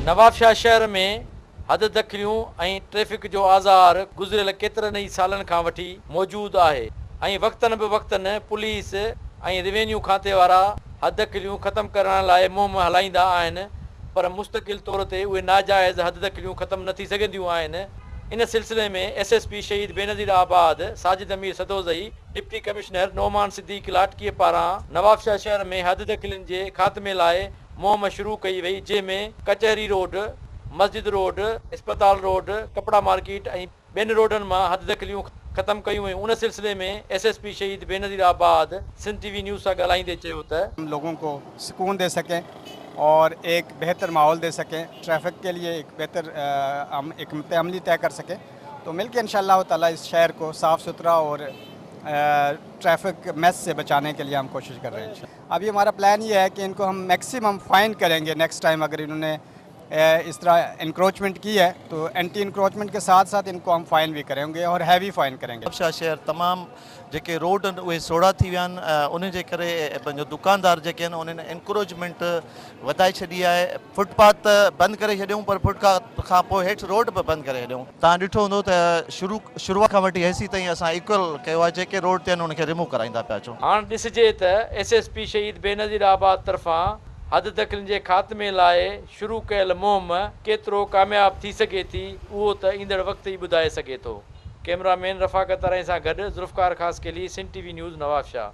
नवाबशाह शहर में हद दखलियूं ऐं ट्रैफ़िक जो आज़ार गुज़िरियल केतिरनि ई सालनि खां वठी मौजूदु आहे ऐं वक़्तनि बि वक़्तनि पुलिस ऐं रेवेन्यू खाते वारा हद दखलियूं ख़तमु करण लाइ मुहिम हलाईंदा आहिनि, पर मुस्तक़िल तौर ते उहे नाजाइज़ हद दखलियूं ख़तमु न थी सघंदियूं आहिनि। इन सिलसिले में SSP शहीद बेनज़ीर आबाद साजिद अमीर सदोज़ई डिप्टी कमिश्नर नोमान सिद्दीक़ लाटकीअ पारां नवाबशाह शहर में हद दखलियुनि जे ख़ात्मे लाइ मुहिम शुरू कई वई, जंहिंमें कचहरी रोड, मस्जिद रोड, अस्पताल रोड, कपड़ा मार्केट ऐं ॿियनि रोडनि मां हद दखलियूं ख़तमु कयूं वयूं। उन सिलसिले में SSP शहीद बेनज़ीर आबाद सिंध TV न्यूज़ सां ॻाल्हाईंदे चयो त हम लोगों को सुकून दे सकें और एक बेहतर माहौल दे सकें, ट्रैफिक के लिए एक बेहतर हम एक अमली तय कर सकें, तो मिलकर इंशाअल्लाह ताला इस शहर को साफ़ सुथरा और ट्रैफिक मैस से बचाने के लिए हम कोशिश कर रहे हैं। अभी हमारा प्लान ये है कि इनको हम मैक्सिमम फ़ाइन करेंगे नेक्स्ट टाइम अगर इन्होंने इस तरह इंक्रोचमेंट की है, तो एंटी इंक्रोचमेंट के साथ साथ इनको हम फ़ाइन भी करेंगे और हैवी फ़ाइन करेंगे। नवाबशाह शहर तमामु जेके रोड आहिनि उहे सोढ़ा थी विया आहिनि, उन जे करे पंहिंजो दुकानदार जेके आहिनि उन्हनि इंक्रोचमेंट वधाए छॾी आहे। फुटपाथ बंदि करे छॾियऊं, पर फुटपाथ खां पोइ हेठि रोड बि बंदि करे छॾियऊं। तव्हां ॾिठो हूंदो त शुरूआत खां वठी हेसीं ताईं असां इक्वल कयो आहे, जेके रोड ते आहिनि उनखे रिमूव कराईंदा पिया अचूं। हाणे ॾिसिजे त SSP शहीद बेनज़ीर आबाद तरफ़ां हद दखलियुनि जे ख़ात्मे लाइ शुरू कयल मुहिम केतिरो कामयाब थी सघे थी, उहो त ईंदड़ वक़्त ई ॿुधाए सघे थो। कैमरामैन रफ़ाकत राय सां गॾु ज़ुल्फ़कार ख़ासकेली, सिंध TV न्यूज़, नवाबशाह।